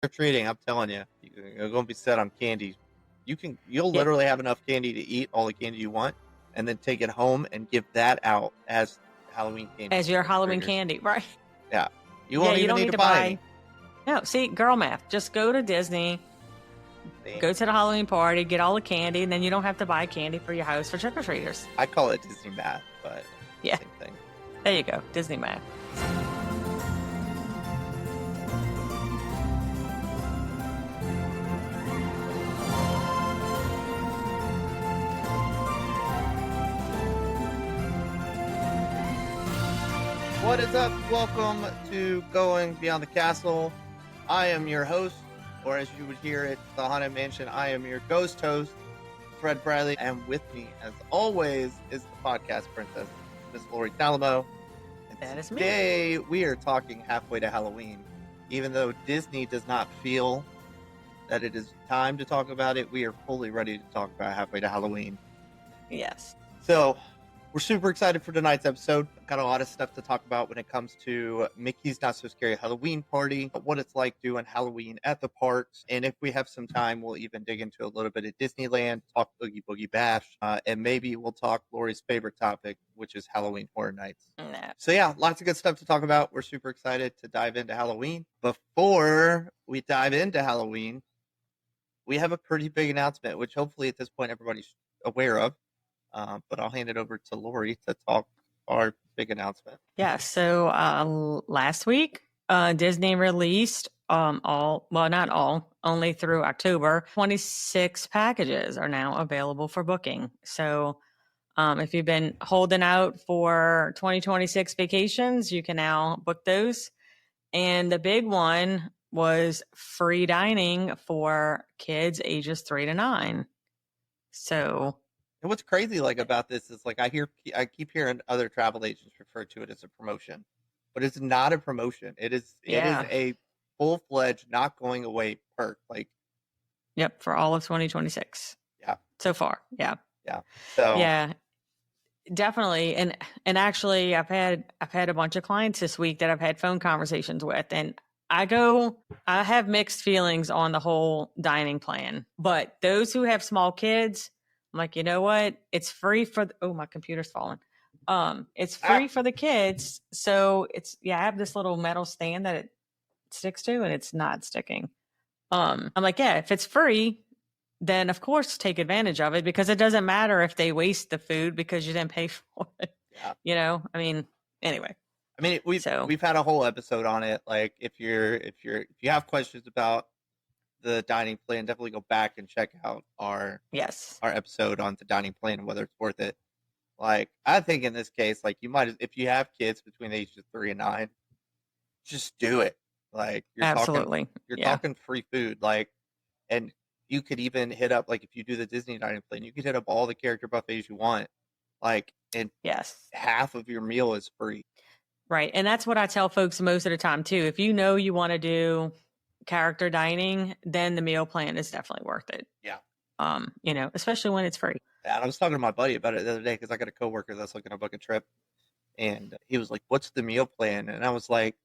Trick-or-treating, I'm telling you, you're gonna be set on candy. You'll Yeah, literally have enough candy to eat all the candy you want, and then take it home and give that out as Halloween candy as to your Halloween trick-or-treaters. candy, right? Yeah, you Yeah, won't you even don't need need to to buy any. buy. No, see, girl math. Just go to Disney, See? go to the Halloween party, get all the candy, and then you don't have to buy candy for your house for trick-or-treaters. I call it Disney math, but Yeah, same thing. there you go. Disney math. What is up? Welcome to Going Beyond the Castle. I am your host, or as you would hear it, the Haunted Mansion. I am your ghost host, Fred Bradley, and with me, as always, is the podcast princess, Miss Lori Talamo. And That is me. today we are talking halfway to Halloween. Even though Disney does not feel that it is time to talk about it, we are fully ready to talk about halfway to Halloween. Yes. So we're super excited for tonight's episode. Got a lot of stuff to talk about when it comes to Mickey's Not So Scary Halloween Party, what it's like doing Halloween at the parks, and if we have some time, we'll even dig into a little bit of Disneyland, talk Oogie Boogie Bash, and maybe we'll talk Lori's favorite topic, which is Halloween Horror Nights. No. So yeah, lots of good stuff to talk about. We're super excited to dive into Halloween. Before we dive into Halloween, we have a pretty big announcement, which hopefully at this point everybody's aware of. But I'll hand it over to Lori to talk our big announcement. Yeah. So last week, Disney released not all, only through October. 26 packages are now available for booking. So if you've been holding out for 2026 vacations, you can now book those. And the big one was free dining for kids ages 3 to 9. So And what's crazy about this is I keep hearing other travel agents refer to it as a promotion, but it's not a promotion. It is a full-fledged, not going away perk. Yep, for all of 2026. Yeah. So far. Yeah. Yeah. So Yeah. Definitely. And actually I've had a bunch of clients this week that I've had phone conversations with, and I have mixed feelings on the whole dining plan. But those who have small kids, I'm like, you know what? It's free for my computer's falling. It's free for the kids. So I have this little metal stand that it sticks to, and it's not sticking. I'm like, yeah, if it's free, then of course take advantage of it, because it doesn't matter if they waste the food because you didn't pay for it. Yeah. I mean, anyway. I mean, we've had a whole episode on it. If you have questions about the dining plan, definitely go back and check out our episode on the dining plan and whether it's worth it. I think in this case, you might, if you have kids between the ages of 3 and 9, just do it. Absolutely. You're talking free food. And you could even hit up, if you do the Disney dining plan, you could hit up all the character buffets you want. And half of your meal is free. Right. And that's what I tell folks most of the time too. If you know you want to do character dining, then the meal plan is definitely worth it. Yeah. Especially when it's free. And I was talking to my buddy about it the other day, because I got a coworker that's looking to book a trip, and he was like, "What's the meal plan?" And I was like,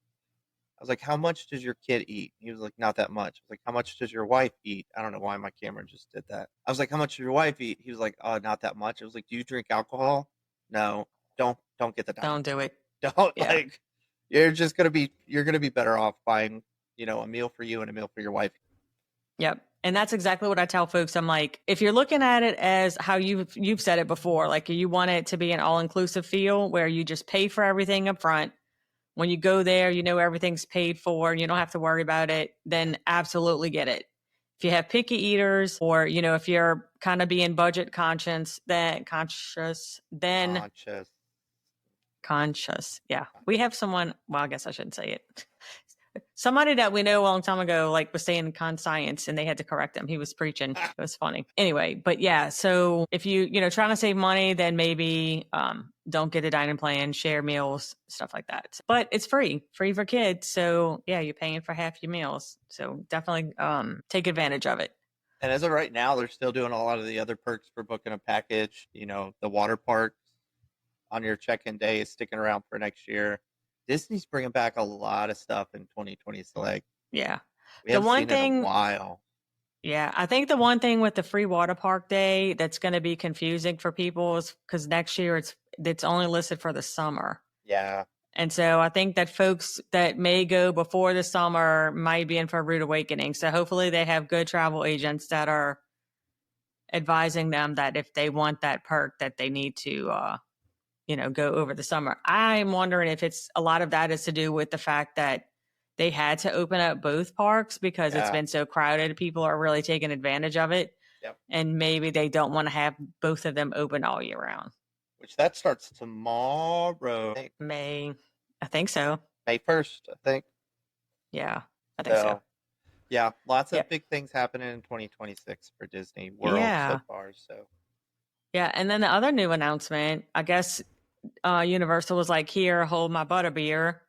"How much does your kid eat?" He was like, "Not that much." I was like, "How much does your wife eat?" I don't know why my camera just did that. I was like, "How much does your wife eat?" He was like, "Oh, not that much." I was like, "Do you drink alcohol?" No. Don't get the dining. Don't do it. Don't you're gonna be better off buying, a meal for you and a meal for your wife. Yep. And that's exactly what I tell folks. I'm like, if you're looking at it as how you've said it before, you want it to be an all-inclusive feel where you just pay for everything up front. When you go there, everything's paid for and you don't have to worry about it, then absolutely get it. If you have picky eaters, or, if you're kind of being budget conscious. Yeah. We have someone, well, I guess I shouldn't say it. Somebody that we know a long time ago, was saying conscience, and they had to correct him. He was preaching. It was funny. Anyway, but yeah, so if you, trying to save money, then maybe don't get a dining plan, share meals, stuff like that. But it's free for kids. So yeah, you're paying for half your meals. So definitely take advantage of it. And as of right now, they're still doing a lot of the other perks for booking a package. The water parks on your check-in day is sticking around for next year. Disney's bringing back a lot of stuff in 2020. So yeah. We The haven't one seen it in a thing, while. yeah, I think the one thing with the free water park day that's going to be confusing for people is because next year it's only listed for the summer. Yeah. And so I think that folks that may go before the summer might be in for a rude awakening. So hopefully they have good travel agents that are advising them that if they want that perk that they need to go over the summer. I'm wondering if it's a lot of that is to do with the fact that they had to open up both parks because it's Yeah. been so crowded. People are really taking advantage of it. Yep. And maybe they don't want to have both of them open all year round. Which that starts tomorrow. I think so. May 1st, I think. Yeah, I think so. Yeah, lots of Yeah. big things happening in 2026 for Disney World Yeah. so far. So Yeah, and then the other new announcement, I guess Universal was like, here, hold my butterbeer,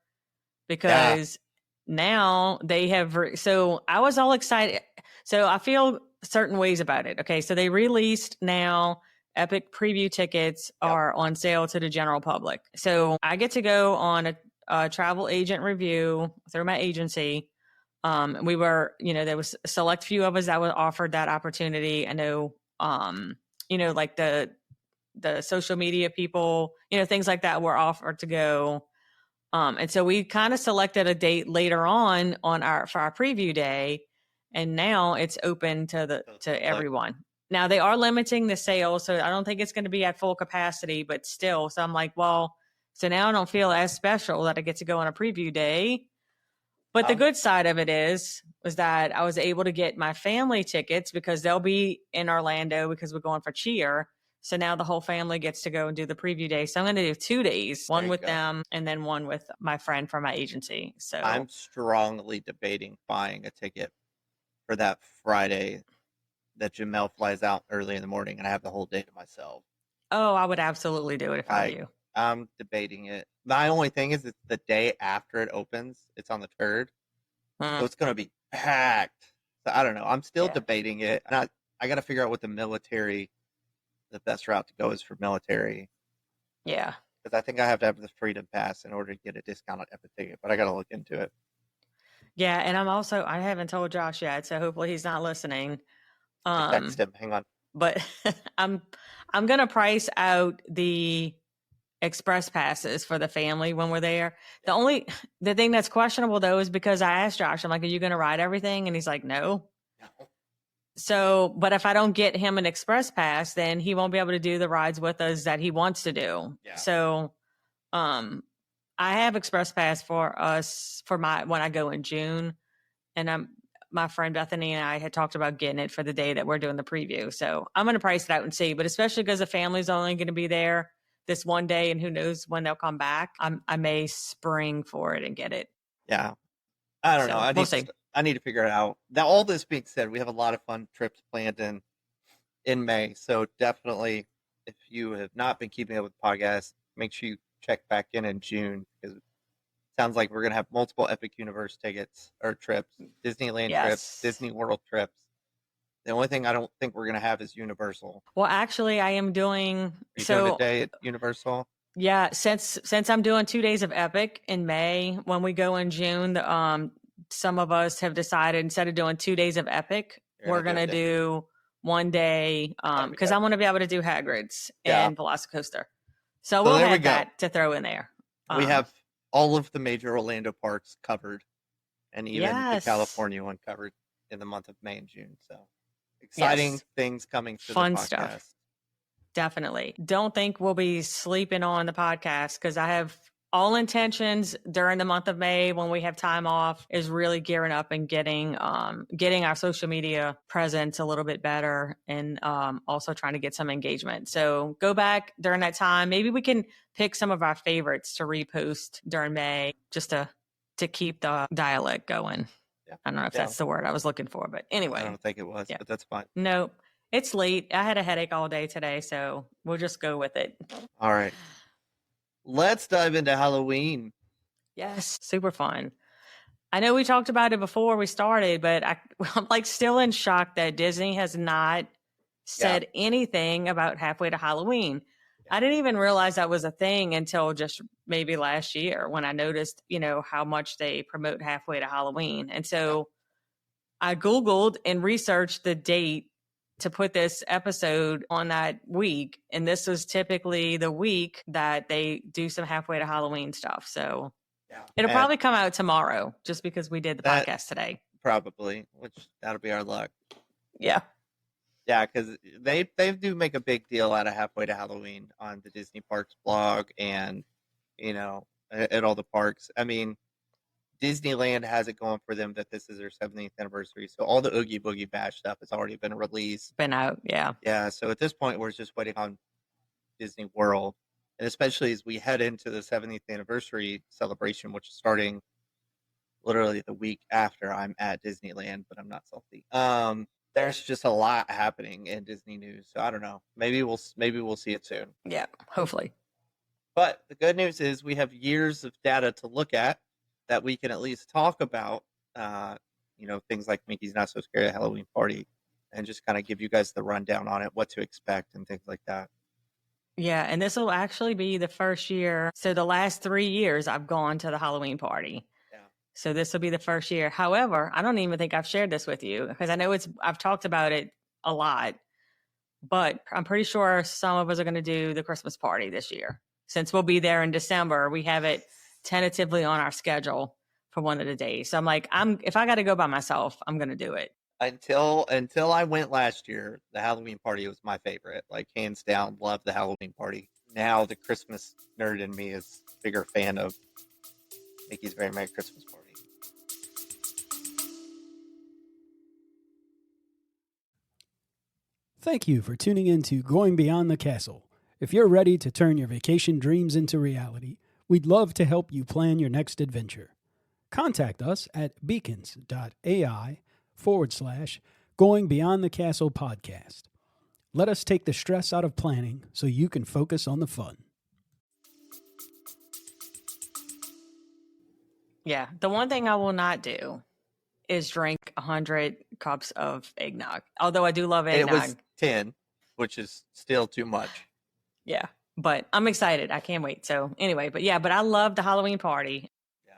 because now they have, so I was all excited. So I feel certain ways about it. Okay, so they released now Epic preview tickets are on sale to the general public. So I get to go on a travel agent review through my agency. We were, there was a select few of us that were offered that opportunity. I know, like the social media people, things like that were offered to go. And so we kind of selected a date later on for our preview day, and now it's open to everyone. Now they are limiting the sales, so I don't think it's going to be at full capacity, but still. So I'm like, well, so now I don't feel as special that I get to go on a preview day. But the good side of it was that I was able to get my family tickets because they'll be in Orlando because we're going for cheer. So now the whole family gets to go and do the preview day. So I'm going to do 2 days, one with them and then one with my friend from my agency. So I'm strongly debating buying a ticket for that Friday that Jamel flies out early in the morning and I have the whole day to myself. Oh, I would absolutely do it if I were you. I'm debating it. My only thing is it's the day after it opens. It's on the 3rd. So it's going to be packed. So I don't know. I'm still debating it. And I got to figure out what the best route to go is for military. Yeah. Because I think I have to have the Freedom Pass in order to get a discounted Epic ticket, but I got to look into it. Yeah, and I haven't told Josh yet, so hopefully he's not listening. Text him. Hang on. But I'm gonna price out the express passes for the family when we're there. The thing that's questionable though is because I asked Josh, I'm like, are you gonna ride everything? And he's like, no. So, but if I don't get him an express pass, then he won't be able to do the rides with us that he wants to do. Yeah. So, I have express pass for us when I go in June, and my friend Bethany and I had talked about getting it for the day that we're doing the preview. So I'm going to price it out and see, but especially because the family's only going to be there this one day and who knows when they'll come back, I may spring for it and get it. Yeah. I don't know. We'll see. I need to figure it out. Now, all this being said, we have a lot of fun trips planned in May. So definitely, if you have not been keeping up with the podcast, make sure you check back in June, because it sounds like we're going to have multiple Epic Universe tickets or trips, Disneyland trips, Disney World trips. The only thing I don't think we're going to have is Universal. Well, actually, I am doing... doing a day at Universal? Yeah, since I'm doing 2 days of Epic in May, when we go in June, some of us have decided instead of doing 2 days of Epic, we're going to do 1 day, because I want to be able to do Hagrid's and Velocicoaster. So we'll have that to throw in there. We have all of the major Orlando parks covered, and even the California one covered in the month of May and June. So exciting things coming to Fun the podcast. Stuff. Definitely. Don't think we'll be sleeping on the podcast, because I have all intentions during the month of May, when we have time off, is really gearing up and getting our social media presence a little bit better, and also trying to get some engagement. So go back during that time. Maybe we can pick some of our favorites to repost during May, just to keep the dialect going. Yeah. I don't know if that's the word I was looking for, but anyway. I don't think it was, but that's fine. Nope. It's late. I had a headache all day today, so we'll just go with it. All right. Let's dive into Halloween. Yes, super fun. I know we talked about it before we started, but I'm like still in shock that Disney has not said anything about Halfway to Halloween. I didn't even realize that was a thing until just maybe last year, when I noticed, how much they promote Halfway to Halloween. And so I Googled and researched the date to put this episode on that week. And this was typically the week that they do some halfway to Halloween stuff. So it'll probably come out tomorrow just because we did the podcast today. Probably, which that'll be our luck. Yeah. Yeah, because they do make a big deal out of halfway to Halloween on the Disney Parks blog and, at all the parks. I mean, Disneyland has it going for them that this is their 70th anniversary. So all the Oogie Boogie Bash stuff has already been released. Been out, yeah. Yeah, so at this point, we're just waiting on Disney World. And especially as we head into the 70th anniversary celebration, which is starting literally the week after I'm at Disneyland, but I'm not salty. There's just a lot happening in Disney news. So I don't know. Maybe we'll see it soon. Yeah, hopefully. But the good news is we have years of data to look at that we can at least talk about, things like Mickey's Not So Scary Halloween Party, and just kind of give you guys the rundown on it, what to expect and things like that. Yeah, and this will actually be the first year. So the last 3 years I've gone to the Halloween party. Yeah. So this will be the first year. However, I don't even think I've shared this with you because I know I've talked about it a lot, but I'm pretty sure some of us are going to do the Christmas party this year. Since we'll be there in December, we have it tentatively on our schedule for one of the days. So I'm like, if I got to go by myself, I'm going to do it. Until I went last year, the Halloween party was my favorite. Like, hands down, love the Halloween party. Now the Christmas nerd in me is a bigger fan of Mickey's Very Merry Christmas Party. Thank you for tuning in to Going Beyond the Castle. If you're ready to turn your vacation dreams into reality, we'd love to help you plan your next adventure. Contact us at beacons.ai/Going Beyond the Castle podcast. Let us take the stress out of planning so you can focus on the fun. Yeah, the one thing I will not do is drink 100 cups of eggnog. Although I do love eggnog. It was 10, which is still too much. Yeah, but I'm excited. I can't wait. So anyway, but I love the Halloween party. Yeah.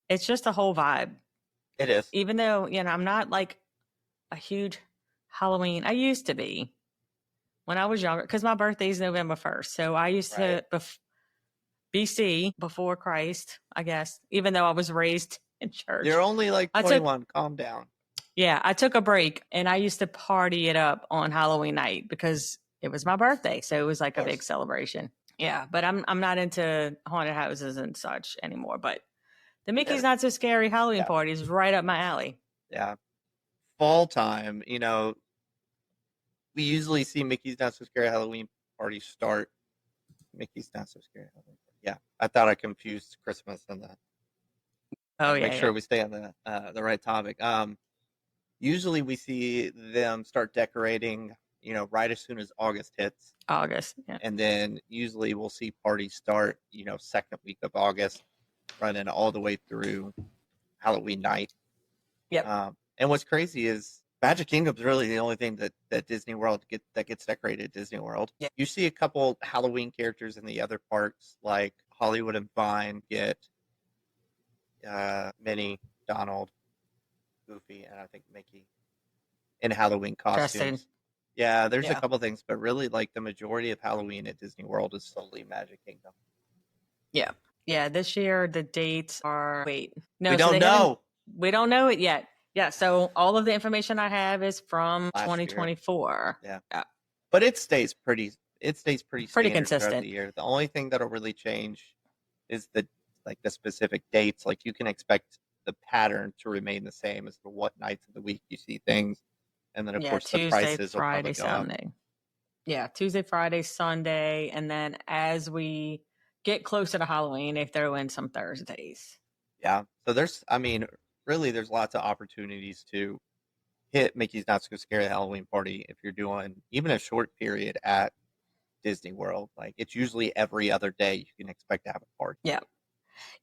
It's just a whole vibe. It is. Even though, I'm not like a huge Halloween. I used to be when I was younger because my birthday is November 1st. So I used to BC, before Christ, I guess, even though I was raised in church. You're only like 21. Calm down. Yeah, I took a break and I used to party it up on Halloween night because it was my birthday. So it was like a big celebration. Yeah, but I'm not into haunted houses and such anymore. But the Mickey's Not So Scary Halloween party is right up my alley. Yeah. Fall time, we usually see Mickey's Not So Scary Halloween party start. Mickey's Not So Scary Halloween party. Yeah, I thought I confused Christmas and that. Make sure we stay on the right topic. Usually we see them start decorating, right as soon as August hits. August, yeah. And then usually we'll see parties start, second week of August, running all the way through Halloween night. Yep. And what's crazy is Magic Kingdom's really the only thing that Disney World gets decorated at Disney World. Yeah. You see a couple Halloween characters in the other parks, like Hollywood and Vine get Minnie, Donald, Goofy, and I think Mickey in Halloween costumes. Justin. Yeah, there's a couple things, but really, like, the majority of Halloween at Disney World is solely Magic Kingdom. Yeah. Yeah, this year the dates are... No, we don't know. We don't know it yet. Yeah, so all of the information I have is from 2024. Yeah. But it stays pretty consistent throughout the year. The only thing that'll really change is the specific dates. Like, you can expect the pattern to remain the same as to what nights of the week you see things. And then, of course, Tuesday, the prices Friday, will probably Sunday. Yeah, Tuesday, Friday, Sunday. And then as we get closer to Halloween, they throw in some Thursdays. Yeah. So there's lots of opportunities to hit Mickey's Not So Scary Halloween party if you're doing even a short period at Disney World. Like, it's usually every other day you can expect to have a party. Yeah.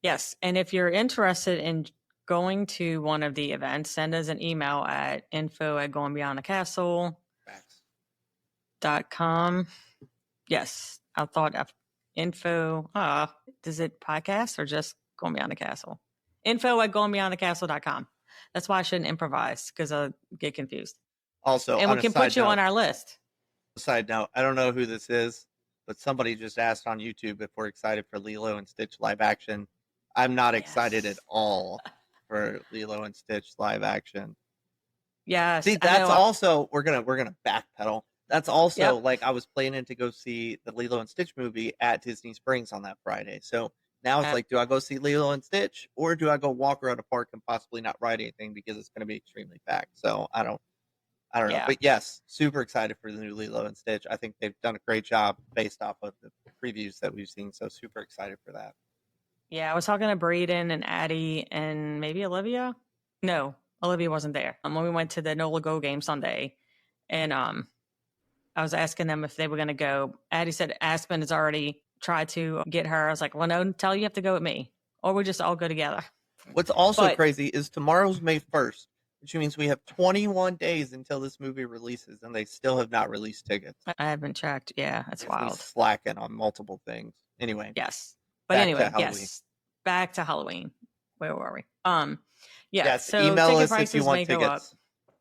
Yes. And if you're interested in going to one of the events, send us an email at info@goingbeyondthecastle.com. Yes. I thought of info. Does it podcast or just Going Beyond the Castle? info@goingbeyondthecastle.com. That's why I shouldn't improvise, because I'll get confused. Also, And on we a can put you on our list. side note, I don't know who this is, but somebody just asked on YouTube if we're excited for Lilo and Stitch live action. I'm not excited at Yes. all for Lilo and Stitch live action. Yes. See, I that's know. also we're gonna backpedal. That's also Yep. like I was planning to go see the Lilo and Stitch movie at Disney Springs on that Friday. So now it's Yep. like, do I go see Lilo and Stitch or do I go walk around a park and possibly not ride anything because it's going to be extremely packed? So I don't know. Yeah. But yes, super excited for the new Lilo and Stitch. I think they've done a great job based off of the previews that we've seen. So super excited for that. Yeah, I was talking to Braden and Addie and maybe Olivia. No, Olivia wasn't there. When we went to the NOLA Go game Sunday, and I was asking them if they were going to go. Addie said Aspen has already tried to get her. I was like, well, no, tell you have to go with me, or we just all go together. What's also But- crazy is tomorrow's May 1st, which means we have 21 days until this movie releases, and they still have not released tickets. I haven't checked. Yeah, that's wild. Slacking on multiple things. Anyway, Yes, but back anyway, to Halloween. yes, back to Halloween. Where were we? Yeah. Yes, So email ticket us if prices you want may go up. tickets.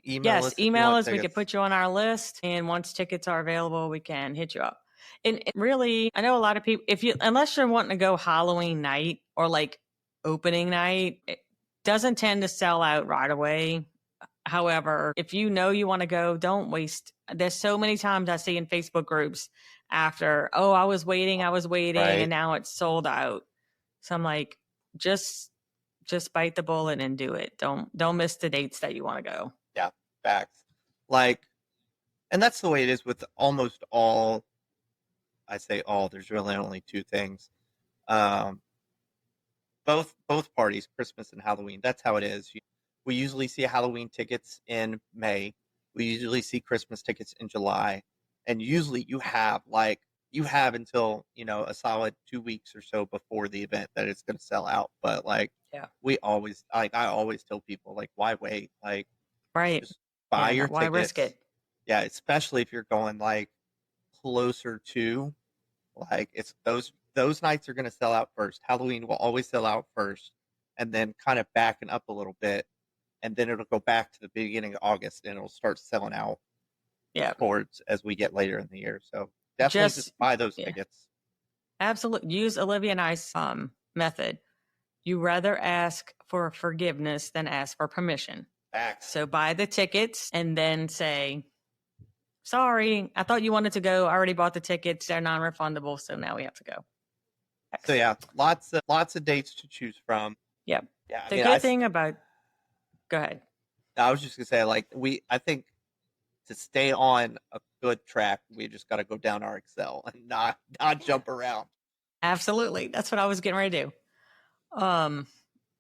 Email Yes, us if you email want us. We can tickets. put you on our list, and once tickets are available, we can hit you up. And really, I know a lot of people, unless you're wanting to go Halloween night or like opening night, it doesn't tend to sell out right away. However, if you know you want to go, don't waste. There's so many times I see in Facebook groups after, oh, I was waiting, Right. and now it's sold out. So I'm like, just bite the bullet and do it. Don't miss the dates that you want to go. Yeah, facts. Like, and that's the way it is with almost all. I say all. There's really only two things. Both parties, Christmas and Halloween. That's how it is. We usually see Halloween tickets in May. We usually see Christmas tickets in July, and usually you have until a solid 2 weeks or so before the event that it's going to sell out. But like, Yeah, I always tell people, like, why wait? Like, right. just buy your why tickets. risk it? Yeah, especially if you're going like closer to, like, it's those nights are going to sell out first. Halloween will always sell out first, and then kind of backing up a little bit, and then it'll go back to the beginning of August, and it'll start selling out. Yeah, towards as we get later in the year. So definitely just buy those tickets. Absolutely. Use Olivia and I's method. You rather ask for forgiveness than ask for permission. Facts. So buy the tickets and then say, sorry, I thought you wanted to go. I already bought the tickets. They're non-refundable. So now we have to go. So yeah, lots of dates to choose from. Yep. Yeah. The good thing about, go ahead. I was just gonna say, like, I think to stay on a good track, we just got to go down our Excel and not jump around. Absolutely. That's what I was getting ready to do.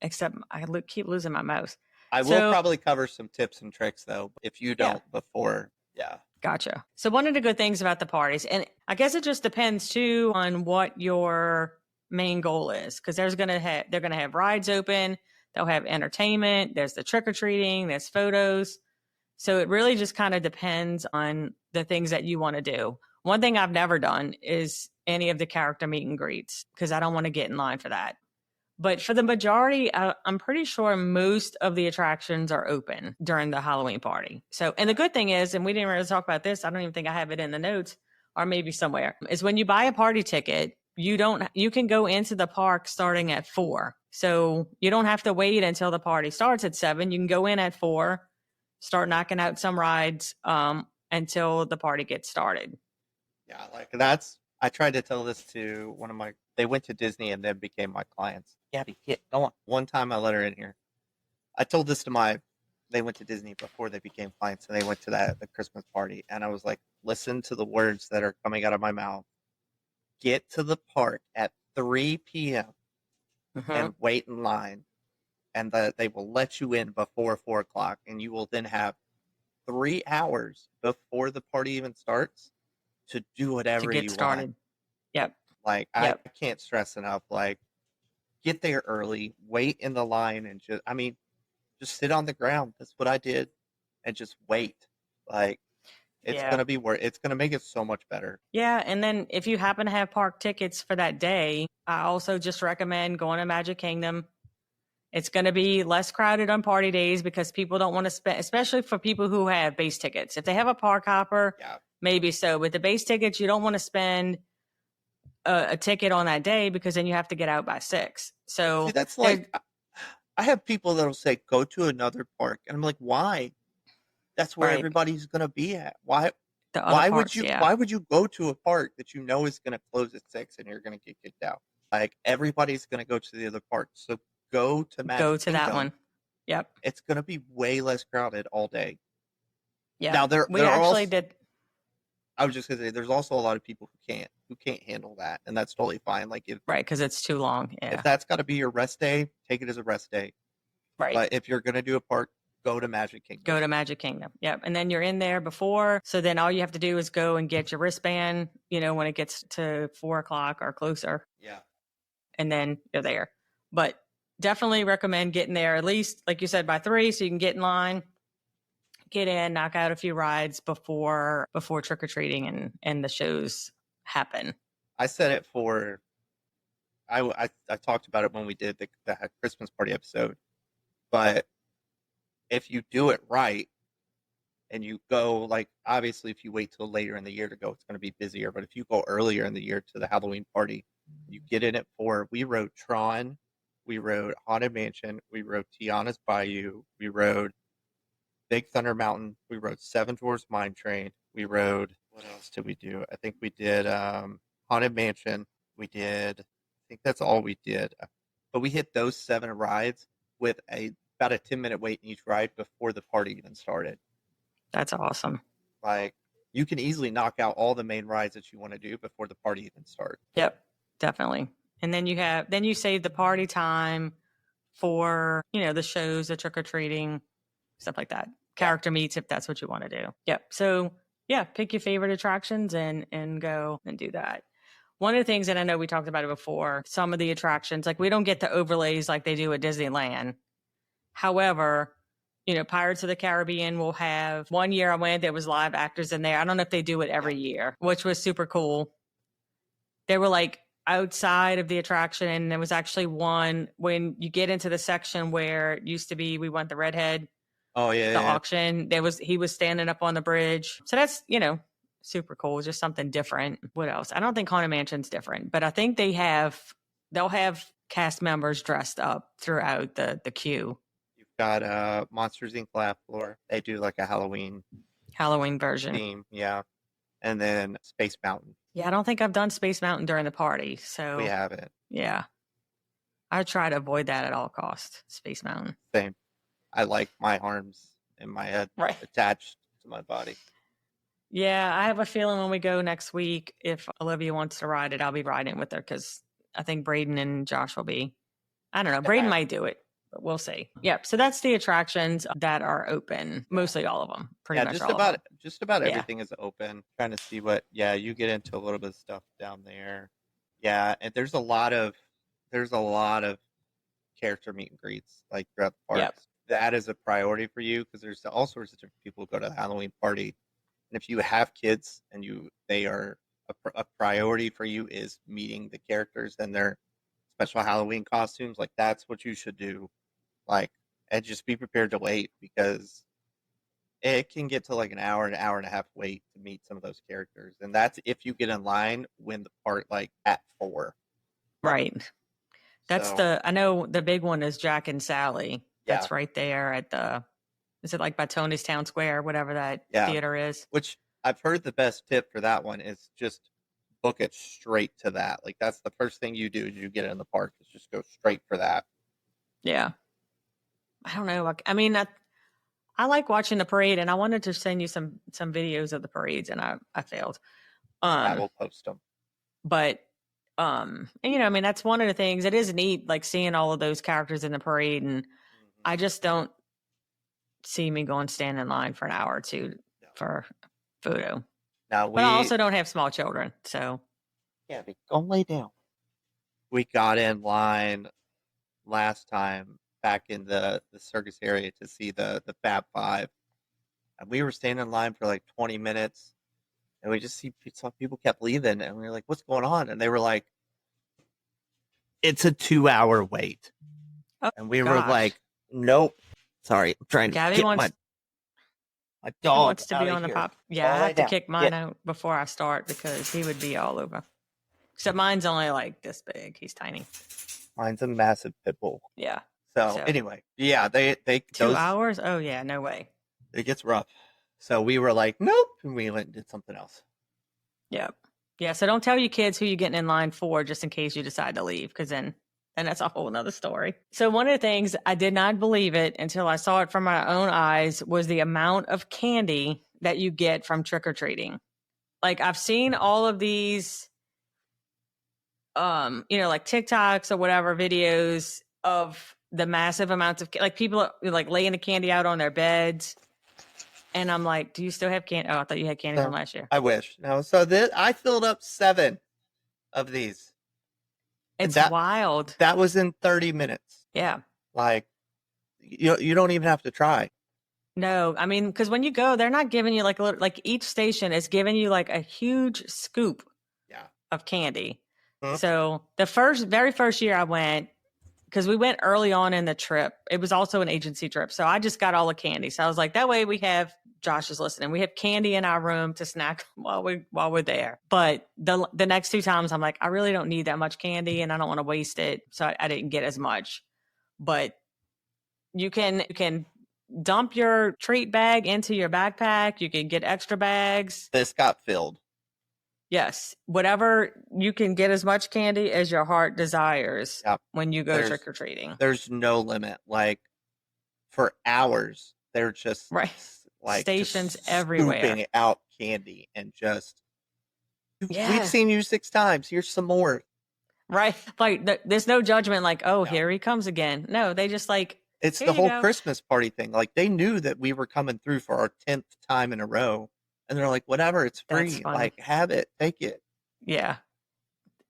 Except I keep losing my mouse. I will probably cover some tips and tricks though, if you don't before. Yeah. Gotcha. So one of the good things about the parties, and I guess it just depends too on what your main goal is, because they're going to have rides open. They'll have entertainment. There's the trick-or-treating. There's photos. So it really just kind of depends on the things that you want to do. One thing I've never done is any of the character meet and greets, because I don't want to get in line for that. But for the majority, I'm pretty sure most of the attractions are open during the Halloween party. So, and the good thing is, and we didn't really talk about this, I don't even think I have it in the notes or maybe somewhere, is when you buy a party ticket, you can go into the park starting at 4. So you don't have to wait until the party starts at 7. You can go in at 4, start knocking out some rides until the party gets started. Yeah, like I tried to tell this to one of they went to Disney and then became my clients. Gabby, go on. One time I let her in here. I told this to they went to Disney before they became clients, and they went to the Christmas party, and I was like, listen to the words that are coming out of my mouth. Get to the park at 3 p.m. And wait in line, and they will let you in before 4 o'clock, and you will then have 3 hours before the party even starts to do whatever you want. Yep. Like, I can't stress enough, like, get there early, wait in the line, and just sit on the ground. That's what I did, and just wait. Like, it's going to be it's going to make it so much better. Yeah, and then if you happen to have park tickets for that day, I also just recommend going to Magic Kingdom, It's going to be less crowded on party days because people don't want to spend, especially for people who have base tickets. If they have a park hopper, maybe so. But the base tickets, you don't want to spend a ticket on that day because then you have to get out by 6. So see, that's like, I have people that'll say, go to another park. And I'm like, why? That's where everybody's going to be at. Why would you go to a park that you know is going to close at 6 and you're going to get kicked out? Like, everybody's going to go to the other park. So go to Magic Kingdom. That one. Yep. It's going to be way less crowded all day. Yeah. Now we actually did. I was just going to say, there's also a lot of people who can't handle that, and that's totally fine. Like because it's too long. Yeah. If that's got to be your rest day, take it as a rest day. Right. But if you're going to do a park, go to Magic Kingdom. Go to Magic Kingdom. Yep. And then you're in there before. So then all you have to do is go and get your wristband, when it gets to 4:00 or closer. Yeah. And then you're there. But definitely recommend getting there at least, like you said, by 3, so you can get in line, get in, knock out a few rides before trick-or-treating and the shows happen. I said it for, I talked about it when we did the Christmas party episode, but if you do it right and you go, like, obviously if you wait till later in the year to go, it's going to be busier, but if you go earlier in the year to the Halloween party, you get in at 4. We rode Tron, we rode Haunted Mansion, we rode Tiana's Bayou, we rode Big Thunder Mountain, we rode Seven Dwarfs Mine Train, we rode, what else did we do? I think we did Haunted Mansion, I think that's all we did. But we hit those 7 rides with about a 10-minute wait in each ride before the party even started. That's awesome. Like, you can easily knock out all the main rides that you want to do before the party even starts. Yep, definitely. And then you save the party time for, the shows, the trick-or-treating, stuff like that. Character meets, if that's what you want to do. Yep. So yeah, pick your favorite attractions and go and do that. One of the things, and I know we talked about it before, some of the attractions, like we don't get the overlays like they do at Disneyland. However, Pirates of the Caribbean will have, one year I went, there was live actors in there. I don't know if they do it every year, which was super cool. They were like outside of the attraction, and there was actually one when you get into the section where it used to be, we went the redhead. Oh yeah. The auction. He was standing up on the bridge. So that's, super cool. Just something different. What else? I don't think Haunted Mansion's different, but I think they'll have cast members dressed up throughout the queue. Got Monsters Inc. Laugh Floor. They do like a Halloween version theme, yeah. And then Space Mountain. Yeah, I don't think I've done Space Mountain during the party, so we haven't. Yeah, I try to avoid that at all costs. Space Mountain. Same. I like my arms and my head attached to my body. Yeah, I have a feeling when we go next week, if Olivia wants to ride it, I'll be riding with her because I think Braden and Josh will be. I don't know. Braden might do it. But we'll see. Yep. So that's the attractions that are open. Mostly all of them. Pretty much all of them. Just about everything is open. Trying to see what. Yeah, you get into a little bit of stuff down there. Yeah, and there's a lot of character meet and greets like throughout the parks. Yep. That is a priority for you because there's all sorts of different people who go to the Halloween party, and if you have kids and they are a priority for you is meeting the characters and their special Halloween costumes. Like that's what you should do. Like, and just be prepared to wait because it can get to like an hour and a half wait to meet some of those characters. And that's if you get in line when the part like at 4. Right. That's I know the big one is Jack and Sally. That's right there at is it like by Tony's Town Square, whatever that theater is? Which I've heard the best tip for that one is just book it straight to that. Like that's the first thing you do is you get in the park. Is just go straight for that. Yeah. I don't know. I mean, I like watching the parade, and I wanted to send you some videos of the parades, and I failed. I will post them. But and, I mean, that's one of the things. It is neat, like seeing all of those characters in the parade, and I just don't see me going stand in line for an hour or two for a photo. But I also don't have small children, so yeah, go lay down. We got in line last time back in the circus area to see the Fab Five, and we were standing in line for like 20 minutes, and we just saw people kept leaving, and we were like, "What's going on?" And they were like, "It's a 2-hour wait." Oh, And we were gosh. like, nope. Sorry, I'm trying to Gabby get wants my he dog wants to out be of on the here. pop. Yeah, I All have right to now. kick mine out before I start because he would be all over. Except mine's only like this big. He's tiny. Mine's a massive pit bull. Yeah. So anyway, yeah, they 2 hours? Oh yeah, no way. It gets rough. So we were like, nope, and we went and did something else. Yep. Yeah, so don't tell your kids who you're getting in line for just in case you decide to leave, because then that's a whole nother story. So one of the things I did not believe it until I saw it from my own eyes was the amount of candy that you get from trick-or-treating. Like I've seen all of these like TikToks or whatever videos of the massive amounts of like people like laying the candy out on their beds. And I'm like, do you still have candy? Oh, I thought you had candy from last year. I wish. No, so I filled up 7 of these. It's wild. That was in 30 minutes. Yeah. Like, you don't even have to try. No, I mean, because when you go, they're not giving you like each station is giving you like a huge scoop of candy. Mm-hmm. So the very first year I went, because we went early on in the trip, it was also an agency trip. So I just got all the candy. So I was like, that way we have, Josh is listening, we have candy in our room to snack while we're there. But the next 2 times I'm like, I really don't need that much candy and I don't want to waste it. So I didn't get as much. But you can dump your treat bag into your backpack. You can get extra bags. This got filled. Yes. Whatever, you can get as much candy as your heart desires when you go trick-or-treating. There's no limit. Like, for hours, they're just like stations just everywhere. Scooping out candy and just, we've seen you 6 times. Here's some more. Right. Like, there's no judgment like, here he comes again. No, they just like, it's the whole Christmas party thing. Like, they knew that we were coming through for our 10th time in a row. And they're like, whatever, it's free. Like, have it, take it. Yeah.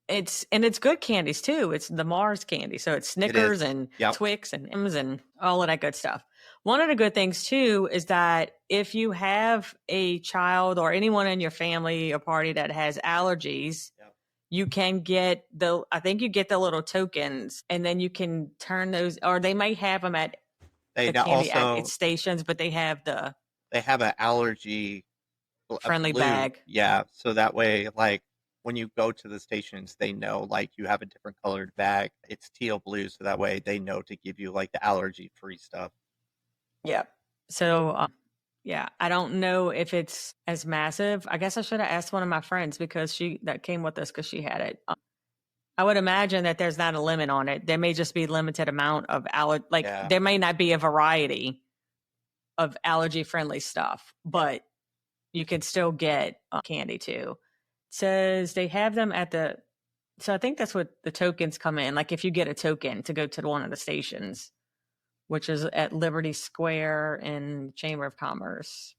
It's good candies too. It's the Mars candy. So it's Snickers and Twix and M's and all of that good stuff. One of the good things too is that if you have a child or anyone in your family or party that has allergies, you can get I think you get the little tokens and then you can turn those, or they might have them at the candy stations, but they have an allergy friendly bag. Yeah. So that way, like, when you go to the stations, they know, like, you have a different colored bag. It's teal blue. So that way they know to give you like the allergy free stuff. Yeah. So, I don't know if it's as massive. I guess I should have asked one of my friends because that came with us because she had it. I would imagine that there's not a limit on it. There may just be limited amount of there may not be a variety of allergy friendly stuff, but you can still get candy too. It says they have them so I think that's what the tokens come in. Like if you get a token to go to one of the stations, which is at Liberty Square in Chamber of Commerce.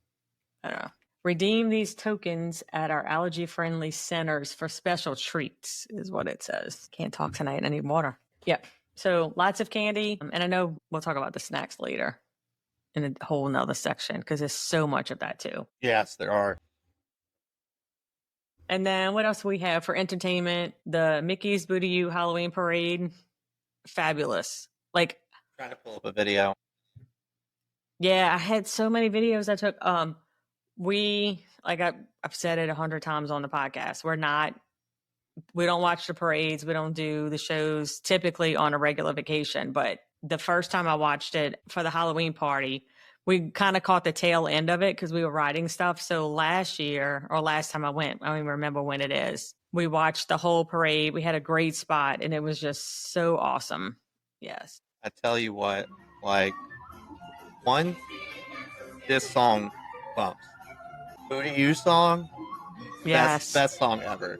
I don't know. Redeem these tokens at our allergy-friendly centers for special treats is what it says. Can't talk tonight. I need water. Yep. So lots of candy. And I know we'll talk about the snacks later in a whole nother section because there's so much of that too. Yes, there are. And then what else we have for entertainment? The Mickey's Booty You Halloween Parade. Fabulous. Like, trying to pull up a video. Yeah, I had so many videos I took. I've said it 100 times on the podcast. We don't watch the parades. We don't do the shows typically on a regular vacation. But the first time I watched it for the Halloween party, we kind of caught the tail end of it because we were writing stuff. So last time I went, I don't even remember when it is. We watched the whole parade. We had a great spot and it was just so awesome. Yes. I tell you what, like, this song bumps. Booty You song, yes, best song ever.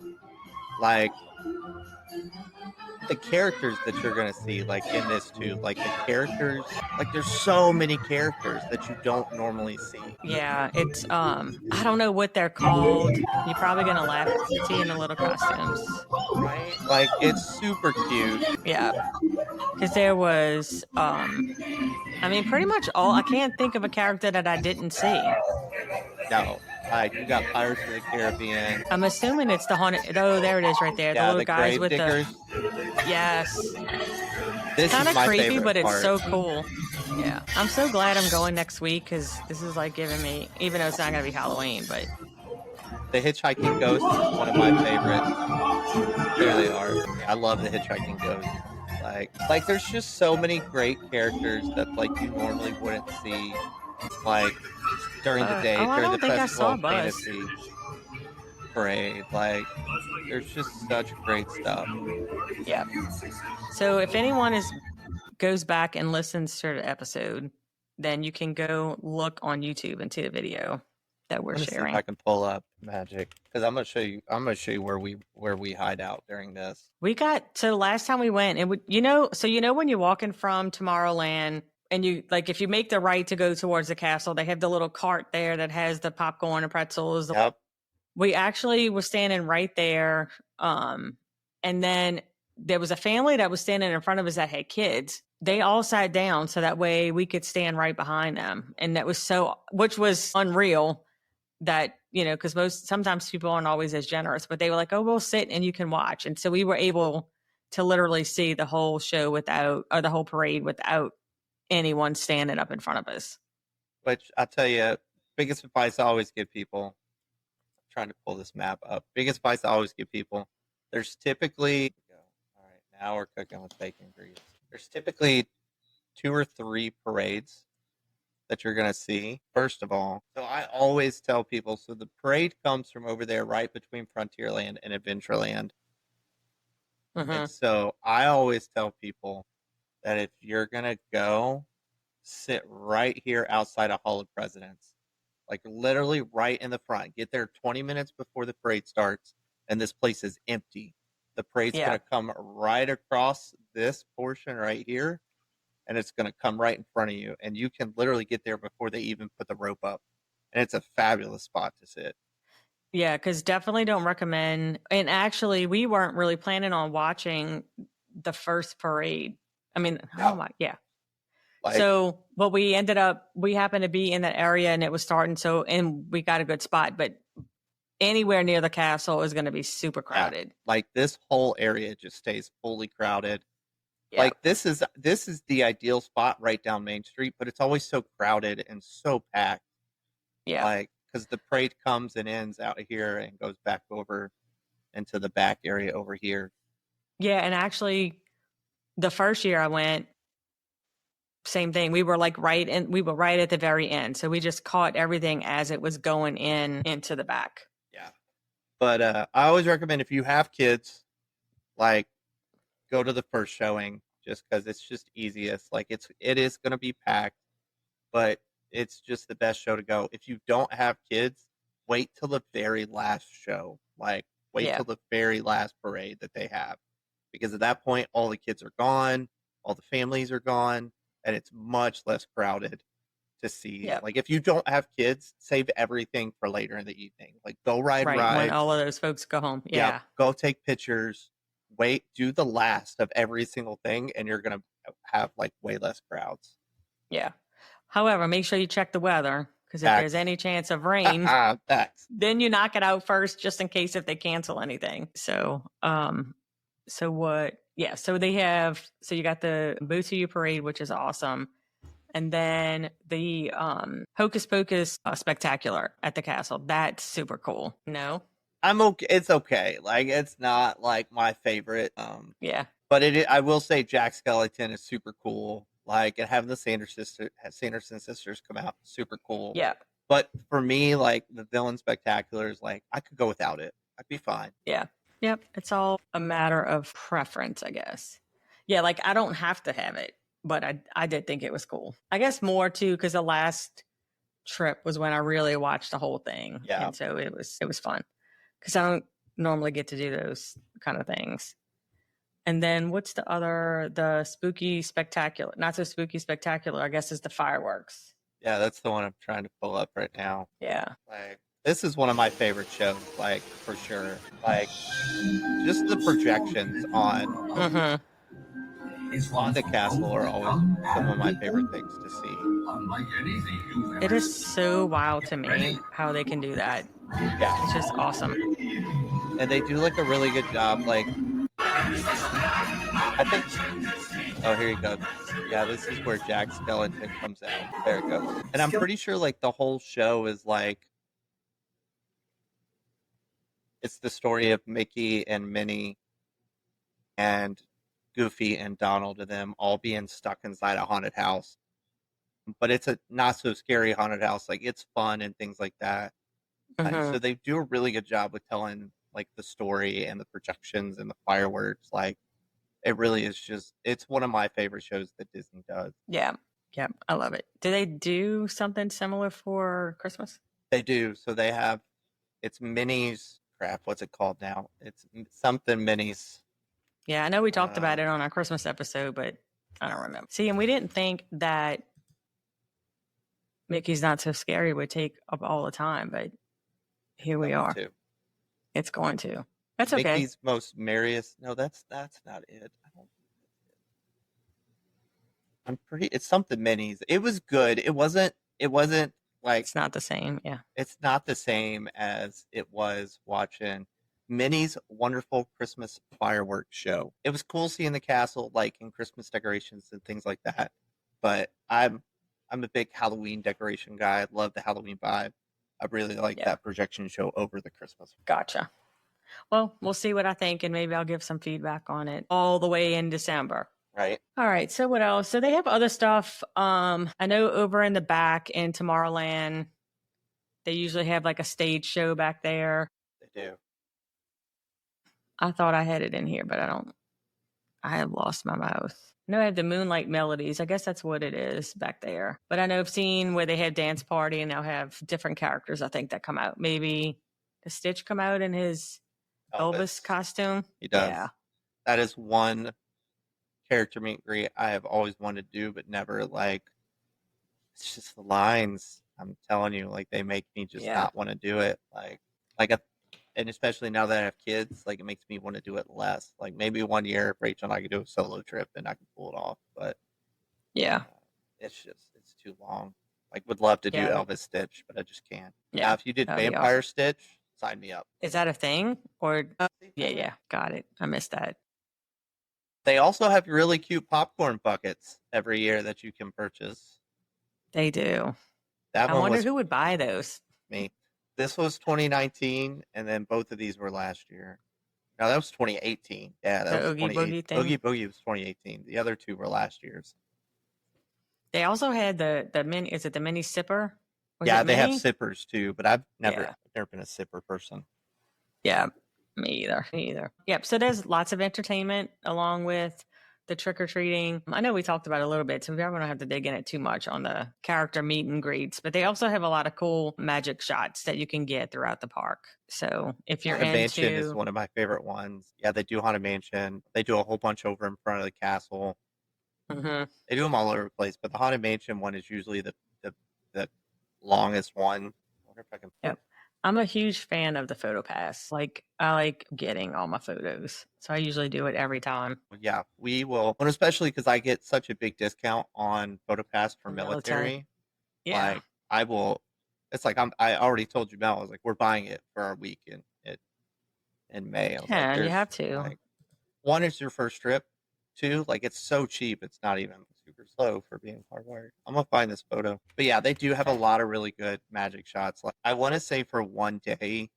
Like, the characters that you're gonna see, like, in this too, like, the characters, like, there's so many characters that you don't normally see. Yeah, it's I don't know what they're called. You're probably gonna laugh seeing the little costumes, right? Like, it's super cute. Yeah, because there was pretty much all. I can't think of a character that I didn't see. No. Like, you got Pirates of the Caribbean. I'm assuming it's the haunted. Oh, there it is right there. Yeah, the little guys with gravediggers. Yes. This Kind is of my creepy, favorite but it's part. so cool. Yeah, I'm so glad I'm going next week because this is like giving me, even though it's not gonna be Halloween, but The hitchhiking ghost is one of my favorites. There they are. I love the hitchhiking ghost. Like there's just so many great characters that like you normally wouldn't see like during the day, I during the don't think I Festival saw of Buzz. Fantasy parade. Like there's just such great stuff. Yeah. So if anyone goes back and listens to the episode, then you can go look on YouTube and see the video that we're I'm gonna see if sharing. I can pull up magic because I'm gonna show you. I'm gonna show you where we hide out during this. So last time we went, it would when you're walking from Tomorrowland and you like if you make the right to go towards the castle, they have the little cart there that has the popcorn and pretzels. Yep. We actually were standing right there, and then there was a family that was standing in front of us that had kids. They all sat down so that way we could stand right behind them, and which was unreal. That because sometimes people aren't always as generous, but they were like, "Oh, we'll sit and you can watch," and so we were able to literally see the whole show the whole parade without anyone standing up in front of us. Which I tell you, biggest advice I always give people. I'm trying to pull this map up. Biggest advice I always give people. There's typically all right. Now we're cooking with bacon grease. There's typically 2 or 3 parades that you're going to see, first of all. So I always tell people, so the parade comes from over there right between Frontierland and Adventureland. And so I always tell people that if you're going to go, sit right here outside of Hall of Presidents. Like literally right in the front. Get there 20 minutes before the parade starts, and this place is empty. The parade's going to come right across this portion right here, and it's going to come right in front of you, and you can literally get there before they even put the rope up, and it's a fabulous spot to sit. Yeah, because definitely don't recommend. And actually, we weren't really planning on watching the first parade. I mean, so what we happened to be in that area, and it was starting. And we got a good spot, but anywhere near the castle is going to be super crowded. Yeah. Like this whole area just stays fully crowded. Yeah. Like this is the ideal spot right down Main Street, but it's always so crowded and so packed. Yeah. Like because the parade comes and ends out here and goes back over into the back area over here. Yeah, and actually, the first year I went, same thing. We were right at the very end, so we just caught everything as it was going into the back. Yeah, but I always recommend if you have kids, like go to the first showing just because it's just easiest. Like it is going to be packed, but it's just the best show to go. If you don't have kids, wait till the very last show. Like wait till the very last parade that they have, because at that point all the kids are gone, all the families are gone, and it's much less crowded to see. Yep. Like if you don't have kids, save everything for later in the evening. Like go ride rides when all of those folks go home. Yeah, go take pictures. Wait, do the last of every single thing, and you're gonna have like way less crowds. Yeah. However, make sure you check the weather, because if there's any chance of rain, then you knock it out first, just in case if they cancel anything. So, so they have. So you got the Bootsy Parade, which is awesome, and then the Hocus Pocus Spectacular at the castle. That's super cool. No. I'm okay. It's okay. Like it's not like my favorite. Yeah. But I will say Jack Skellington is super cool. Like and having the Sanderson sisters come out, super cool. Yeah. But for me, like the Villain Spectacular is like I could go without it. I'd be fine. Yeah. Yep. It's all a matter of preference, I guess. Yeah. Like I don't have to have it, but I did think it was cool. I guess more too because the last trip was when I really watched the whole thing. Yeah. And so it was fun. Because I don't normally get to do those kind of things. And then what's the spooky spectacular? Not so spooky spectacular, I guess, is the fireworks. Yeah, that's the one I'm trying to pull up right now. Yeah. Like, this is one of my favorite shows, like, for sure. Like, just the projections on the castle are always some of my favorite things to see. It is so wild to me how they can do that. Yeah. It's just awesome. And they do like a really good job. Like, I think Oh, here you go. Yeah, this is where Jack Skellington comes out. There it goes. And I'm pretty sure like the whole show is like it's the story of Mickey and Minnie and Goofy and Donald and them all being stuck inside a haunted house. But it's a not so scary haunted house. Like it's fun and things like that. So they do a really good job with telling like the story and the projections and the fireworks. Like it really is just it's one of my favorite shows that Disney does. Yeah. Yep. I love it. Do they do something similar for Christmas? They do. So they have it's Minnie's crap. What's it called now? It's something Minnie's. Yeah, I know we talked about it on our Christmas episode, but I don't remember. See, and we didn't think that Mickey's Not So Scary would take up all the time, but here we are. Too. It's going to. That's okay. Mickey's Most Merriest. No, that's not it. I'm pretty. It's something Minnie's. It was good. It wasn't like it's not the same. Yeah, it's not the same as it was watching Minnie's Wonderful Christmas Fireworks Show. It was cool seeing the castle, like in Christmas decorations and things like that. But I'm a big Halloween decoration guy. I love the Halloween vibe. I really like that projection show over the Christmas. Gotcha. Well, we'll see what I think, and maybe I'll give some feedback on it all the way in December. Right. All right. So what else? So they have other stuff. I know over in the back in Tomorrowland, they usually have like a stage show back there. They do. I thought I had it in here, but I don't. I have lost my mouse. I know I have the Moonlight Melodies. I guess that's what it is back there. But I know I've seen where they have dance party and they'll have different characters, I think, that come out. Maybe does Stitch come out in his Elvis costume? He does. Yeah. That is one character meet and greet I have always wanted to do, but never like. It's just the lines. I'm telling you, like they make me just not want to do it. And especially now that I have kids, like it makes me want to do it less. Like maybe one year, Rachel and I could do a solo trip and I can pull it off. But it's too long. Like would love to do Elvis Stitch, but I just can't. Yeah. Now, if you did Vampire Stitch, sign me up. Is that a thing? Or yeah, got it. I missed that. They also have really cute popcorn buckets every year that you can purchase. They do. I wonder who would buy those. Me. This was 2019, and then both of these were last year. No, that was 2018. Yeah, that was Oogie Boogie thing. Oogie Boogie was 2018. The other two were last year's. They also had the mini. Is it the mini sipper? Yeah, they have sippers too, but I've never been a sipper person. Yeah, me either. Yep. So there's lots of entertainment along with the trick-or-treating. I know we talked about it a little bit, so we don't have to dig in it too much on the character meet and greets, but they also have a lot of cool magic shots that you can get throughout the park. So if you're Haunted Mansion is one of my favorite ones. Yeah, they do Haunted Mansion. They do a whole bunch over in front of the castle. Mm-hmm. They do them all over the place, but the Haunted Mansion one is usually the longest one. I wonder if I can. I'm a huge fan of the photo pass. Like I like getting all my photos, so I usually do it every time. Yeah, we will, and especially because I get such a big discount on photo pass for military. Yeah, like I will. It's like I already told you, Mel. I was like, we're buying it for our week in May. Yeah, you have to. Like, one is your first trip. Two, like it's so cheap. It's not even super slow for being hardwired. I'm gonna find this photo. But yeah, they do have a lot of really good magic shots. Like I want to say for one day,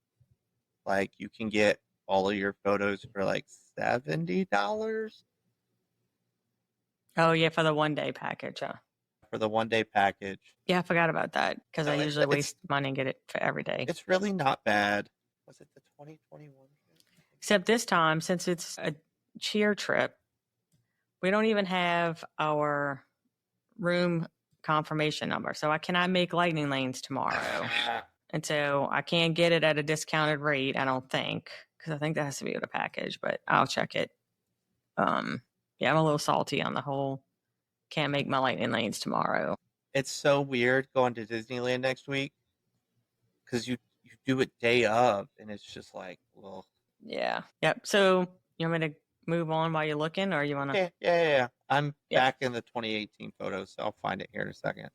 like you can get all of your photos for like $70. Oh yeah, for the 1 day package. For the 1 day package. Yeah, I forgot about that because I usually waste money and get it for every day. It's really not bad. Was it the 2021? Except this time, since it's a cheer trip, we don't even have our room confirmation number. So I cannot make lightning lanes tomorrow. And so I can't get it at a discounted rate, I don't think, because I think that has to be with a package, but I'll check it. I'm a little salty on the whole can't make my lightning lanes tomorrow. It's so weird going to Disneyland next week because you do it day of, and it's just like, well. Yeah. Yep. So you want me to move on while you're looking, or you want to? Yeah. I'm back in the 2018 photos, so I'll find it here in a second.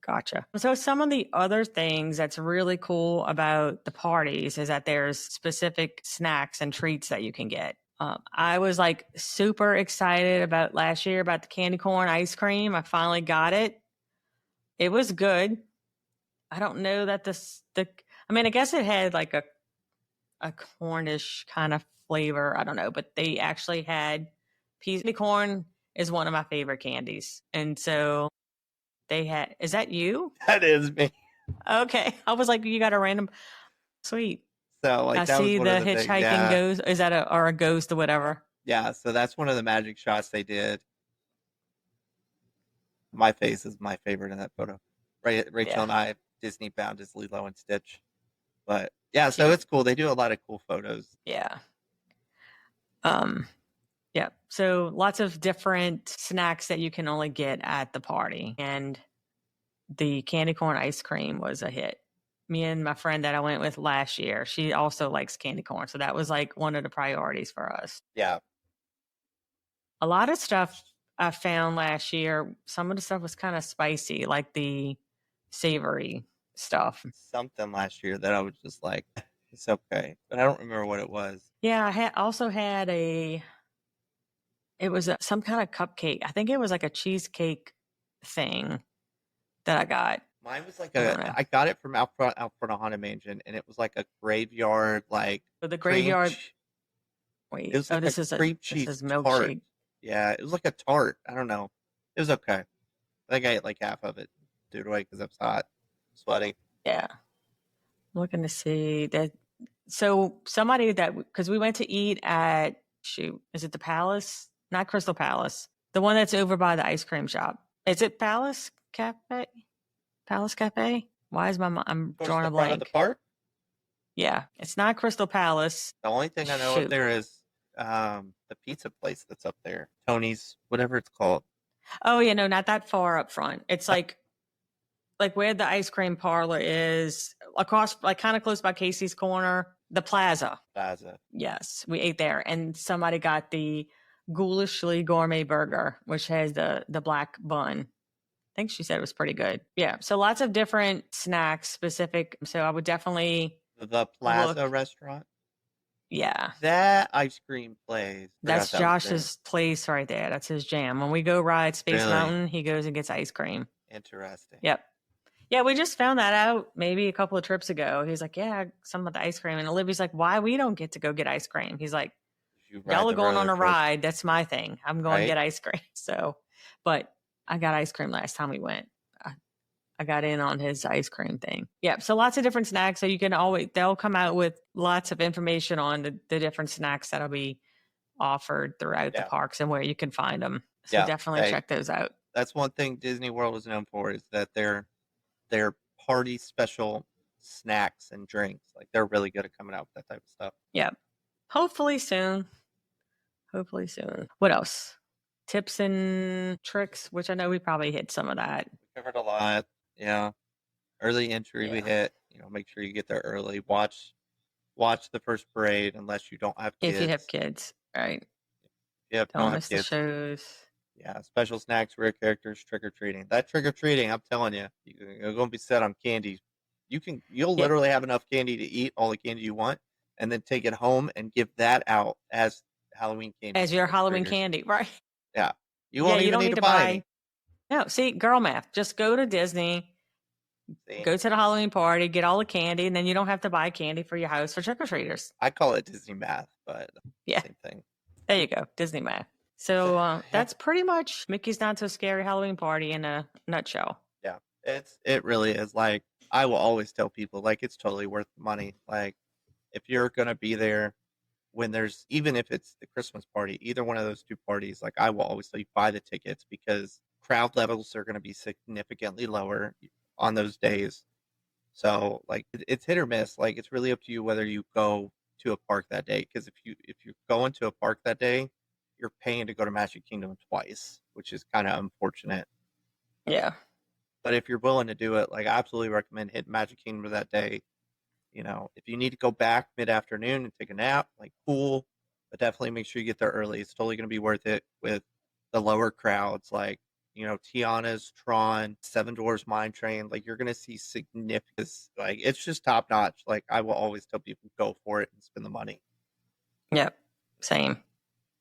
Gotcha. So some of the other things that's really cool about the parties is that there's specific snacks and treats that you can get. I was like super excited about last year about the candy corn ice cream. I finally got it. It was good. I don't know that I mean, I guess it had like a cornish kind of flavor. I don't know, but they actually had peas. Candy corn is one of my favorite candies. And so they had, is that you? That is me. Okay. I was like, you got a random, sweet. So like I that was see one the of the big, hitchhiking yeah. ghost. Is that or a ghost or whatever? Yeah, so that's one of the magic shots they did. My face is my favorite in that photo. Rachel Yeah. and I, Disney bound as Lilo and Stitch. But yeah, so Cute. it's cool. They do a lot of cool photos. Yeah. Yeah. So lots of different snacks that you can only get at the party. And the candy corn ice cream was a hit. Me and my friend that I went with last year, she also likes candy corn. So that was like one of the priorities for us. Yeah. A lot of stuff I found last year, some of the stuff was kind of spicy, like the savory stuff. Something last year that I was just like, it's okay. But I don't remember what it was. Yeah, I also had it was some kind of cupcake. I think it was like a cheesecake thing that I got. Mine was like I I got it from out front of Haunted Mansion, and it was like a graveyard, like the graveyard. It was like this is cream this cheese is tart. milkshake. Yeah, it was like a tart. I don't know. It was okay. I think I ate like half of it. Threw it away because I was hot, sweaty. Yeah, I'm looking to see that. So somebody because we went to eat at is it the Palace? Not Crystal Palace. The one that's over by the ice cream shop. Is it Palace Cafe? Palace Cafe? Why is I'm drawing a blank? Front of the park? Yeah, it's not Crystal Palace. The only thing I know up there is the pizza place that's up there, Tony's, whatever it's called. Oh yeah, no, not that far up front. It's like where the ice cream parlor is, across, like kind of close by Casey's Corner, the Plaza. Yes, we ate there, and somebody got the Ghoulishly gourmet burger, which has the black bun. I think she said it was pretty good. Yeah, so lots of different snacks specific. So I would definitely the Plaza restaurant. Yeah, that ice cream place. That's Josh's place right there. That's his jam. When we go ride Space Mountain, he goes and gets ice cream. Interesting. Yep. Yeah, we just found that out maybe a couple of trips ago. He's like, yeah, some of the ice cream. And Olivia's like, why we don't get to go get ice cream? He's like, y'all are going on a ride. That's my thing. I'm going to get ice cream. So, but I got ice cream last time we went. I got in on his ice cream thing. Yeah. So lots of different snacks. So you can they'll come out with lots of information on the different snacks that'll be offered throughout the parks and where you can find them. So definitely check those out. That's one thing Disney World is known for, is that their party special snacks and drinks. Like, they're really good at coming out with that type of stuff. Yeah. Hopefully soon. What else? Tips and tricks, which I know we probably hit some of that. We covered a lot. Yeah. Early entry we hit. Make sure you get there early. Watch the first parade unless you don't have kids. If you have kids, right? Yep. Don't miss the shows. Yeah, special snacks, rare characters, trick-or-treating. That trick-or-treating, I'm telling you, you're going to be set on candy. You'll literally have enough candy to eat all the candy you want, and then take it home and give that out as Halloween candy. As your Halloween candy, right? Yeah. You won't even need to buy any. No, see, girl math. Just go to Disney, go to the Halloween party, get all the candy, and then you don't have to buy candy for your house for trick-or-treaters. I call it Disney math, but same thing. There you go, Disney math. So that's pretty much Mickey's Not So Scary Halloween Party in a nutshell. Yeah, it really is. Like, I will always tell people, like, it's totally worth the money. Like, if you're going to be there when even if it's the Christmas party, either one of those two parties, like, I will always tell you, buy the tickets, because crowd levels are going to be significantly lower on those days. So, like, it's hit or miss. Like, it's really up to you whether you go to a park that day. Because if you're going to a park that day, you're paying to go to Magic Kingdom twice, which is kind of unfortunate. Yeah. But if you're willing to do it, like, I absolutely recommend hitting Magic Kingdom that day. If you need to go back mid-afternoon and take a nap, like, cool. But definitely make sure you get there early. It's totally going to be worth it with the lower crowds. Like, Tiana's, Tron, Seven Dwarfs Mine Train. Like, you're going to see significant, like, it's just top notch. Like, I will always tell people, go for it and spend the money. Yep. Same.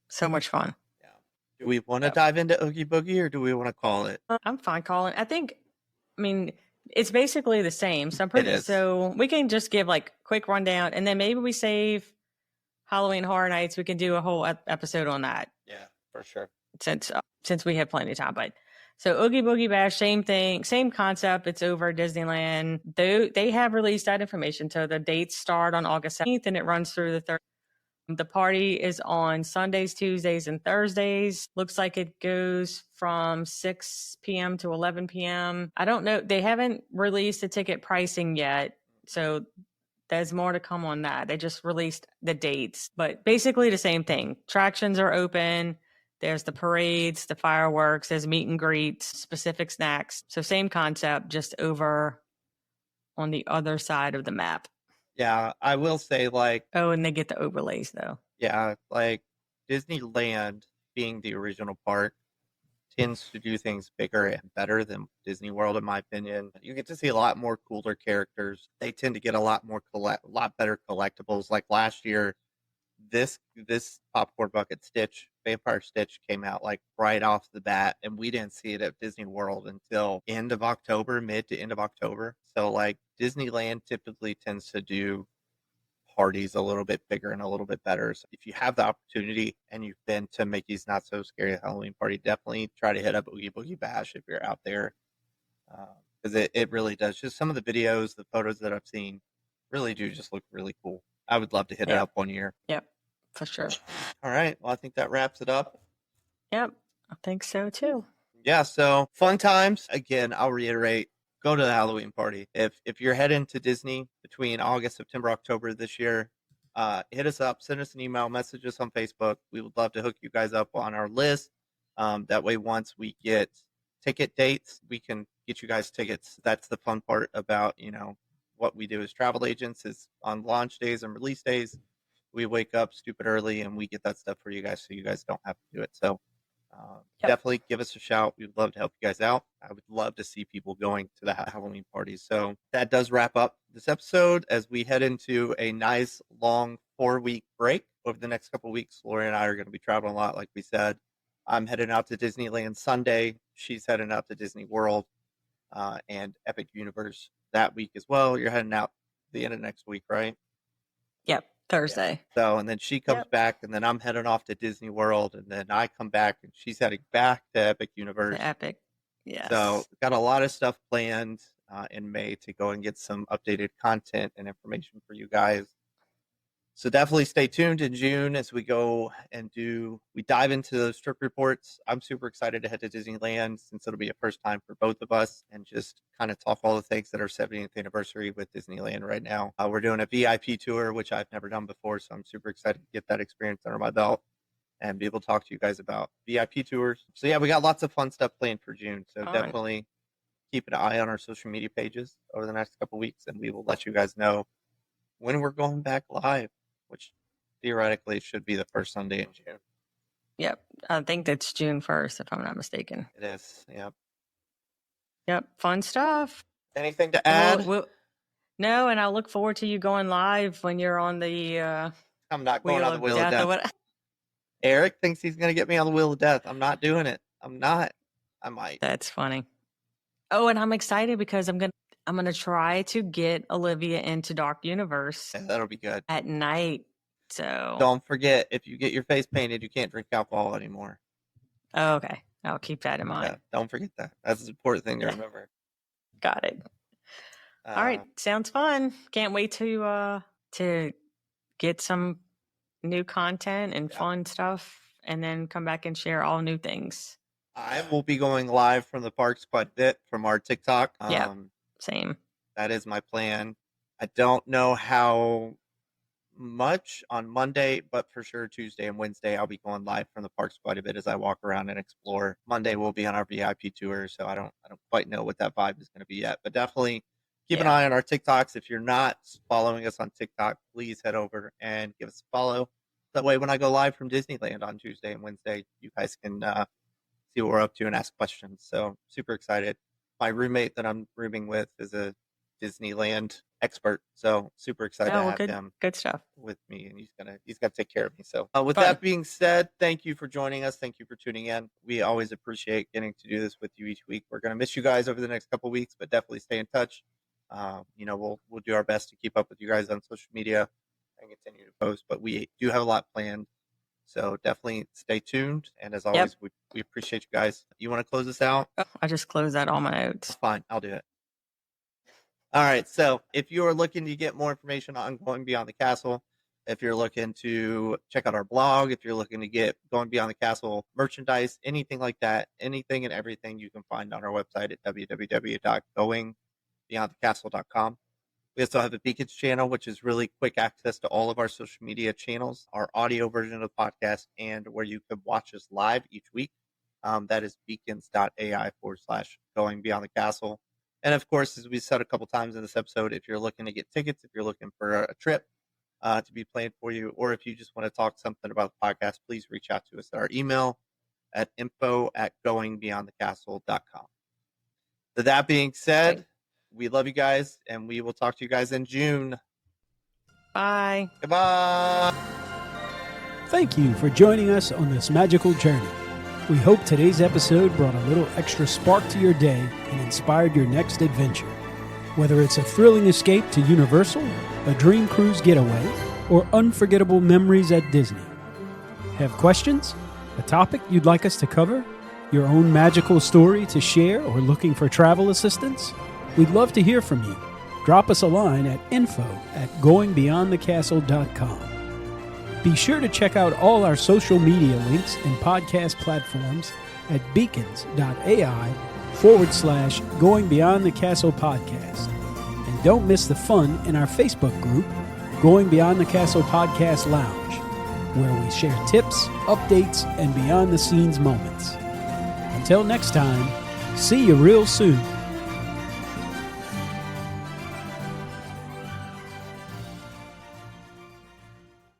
So much fun. Yeah. Do we want to dive into Oogie Boogie or do we want to call it? I'm fine calling. I mean, it's basically the same. So It is. So we can just give like quick rundown, and then maybe we save Halloween Horror Nights. We can do a whole episode on that. Yeah, for sure. Since we have plenty of time, but so Oogie Boogie Bash, same thing, same concept. It's over at Disneyland. They have released that information. So the dates start on August 17th and it runs through the 3rd. The party is on Sundays, Tuesdays, and Thursdays. Looks like it goes from 6 p.m. to 11 p.m. I don't know. They haven't released the ticket pricing yet. So there's more to come on that. They just released the dates, but basically the same thing. Attractions are open. There's the parades, the fireworks, there's meet and greets, specific snacks. So same concept, just over on the other side of the map. Yeah, I will say, like... Oh, and they get the overlays, though. Yeah, like, Disneyland, being the original park, tends to do things bigger and better than Disney World, in my opinion. You get to see a lot more cooler characters. They tend to get a lot better collectibles. Like last year, this popcorn bucket Stitch, Vampire Stitch, came out like right off the bat, and we didn't see it at Disney World until mid to end of October. So like Disneyland typically tends to do parties a little bit bigger and a little bit better. So if you have the opportunity and you've been to Mickey's Not So Scary Halloween Party, definitely try to hit up Oogie Boogie Bash if you're out there, because it really does. Just some of the videos, the photos that I've seen really do just look really cool. I would love to hit it up one year. Yep, for sure. All right. Well, I think that wraps it up. Yep, I think so too. Yeah, so fun times. Again, I'll reiterate, go to the Halloween party. If you're heading to Disney between August, September, October this year, hit us up, send us an email, message us on Facebook. We would love to hook you guys up on our list. That way, once we get ticket dates, we can get you guys tickets. That's the fun part about, what we do as travel agents is on launch days and release days, we wake up stupid early and we get that stuff for you guys so you guys don't have to do it. So definitely give us a shout. We would love to help you guys out. I would love to see people going to the Halloween parties. So that does wrap up this episode as we head into a nice long 4-week break. Over the next couple of weeks, Lori and I are going to be traveling a lot, like we said. I'm heading out to Disneyland Sunday. She's heading out to Disney World and Epic Universe that week as well. You're heading out the end of next week, right? Yep, Thursday. Yeah. So, and then she comes back, and then I'm heading off to Disney World, and then I come back, and she's heading back to Epic Universe. The Epic, yes. So, got a lot of stuff planned in May to go and get some updated content and information for you guys. So definitely stay tuned in June as we go and we dive into those trip reports. I'm super excited to head to Disneyland since it'll be a first time for both of us and just kind of talk all the things that are 70th anniversary with Disneyland right now. We're doing a VIP tour, which I've never done before. So I'm super excited to get that experience under my belt and be able to talk to you guys about VIP tours. So yeah, we got lots of fun stuff planned for June. So definitely keep an eye on our social media pages over the next couple of weeks and we will let you guys know when we're going back live, which theoretically should be the first Sunday in June. Yep. I think that's June 1st, if I'm not mistaken. It is. Yep. Yep. Fun stuff. Anything to add? No, and I look forward to you going live when you're on the I'm not going on the Wheel of Death. Eric thinks he's going to get me on the Wheel of Death. I'm not doing it. I'm not. I might. That's funny. Oh, and I'm excited because I'm gonna try to get Olivia into Dark Universe. Yeah, that'll be good. At night. So don't forget, if you get your face painted, you can't drink alcohol anymore. Oh, okay. I'll keep that in mind. Yeah, don't forget that. That's an important thing to remember. Got it. All right. Sounds fun. Can't wait to get some new content and fun stuff and then come back and share all new things. I will be going live from the parks quite a bit from our TikTok. Yeah, same. That is my plan. I don't know how much on Monday, but for sure Tuesday and Wednesday I'll be going live from the parks quite a bit as I walk around and explore. Monday we'll be on our VIP tour, so I don't quite know what that vibe is going to be yet, but definitely keep an eye on our TikToks. If you're not following us on TikTok, please head over and give us a follow. That way when I go live from Disneyland on Tuesday and Wednesday, you guys can see what we're up to and ask questions. So super excited. My roommate that I'm rooming with is a Disneyland expert. So super excited to have him good stuff with me, and he's got to take care of me. So with Fun. that being said, thank you for joining us. Thank you for tuning in. We always appreciate getting to do this with you each week. We're going to miss you guys over the next couple of weeks, but definitely stay in touch. We'll do our best to keep up with you guys on social media and continue to post, but we do have a lot planned. So definitely stay tuned. And as always, we appreciate you guys. You want to close this out? I just closed out all my notes. Fine, I'll do it. All right. So if you're looking to get more information on Going Beyond the Castle, if you're looking to check out our blog, if you're looking to get Going Beyond the Castle merchandise, anything like that, anything and everything you can find on our website at www.goingbeyondthecastle.com. We also have a Beacons channel, which is really quick access to all of our social media channels, our audio version of the podcast, and where you can watch us live each week. That is beacons.ai/Going Beyond the Castle. And of course, as we said a couple times in this episode, if you're looking to get tickets, if you're looking for a trip to be planned for you, or if you just want to talk something about the podcast, please reach out to us at our email at info@goingbeyondthecastle.com. So that being said, we love you guys, and we will talk to you guys in June. Bye. Goodbye. Thank you for joining us on this magical journey. We hope today's episode brought a little extra spark to your day and inspired your next adventure. Whether it's a thrilling escape to Universal, a dream cruise getaway, or unforgettable memories at Disney. Have questions? A topic you'd like us to cover? Your own magical story to share, or looking for travel assistance? We'd love to hear from you. Drop us a line at info@goingbeyondthecastle.com. Be sure to check out all our social media links and podcast platforms at beacons.ai/Going Beyond the Castle podcast. And don't miss the fun in our Facebook group, Going Beyond the Castle Podcast Lounge, where we share tips, updates, and behind-the-scenes moments. Until next time, see you real soon.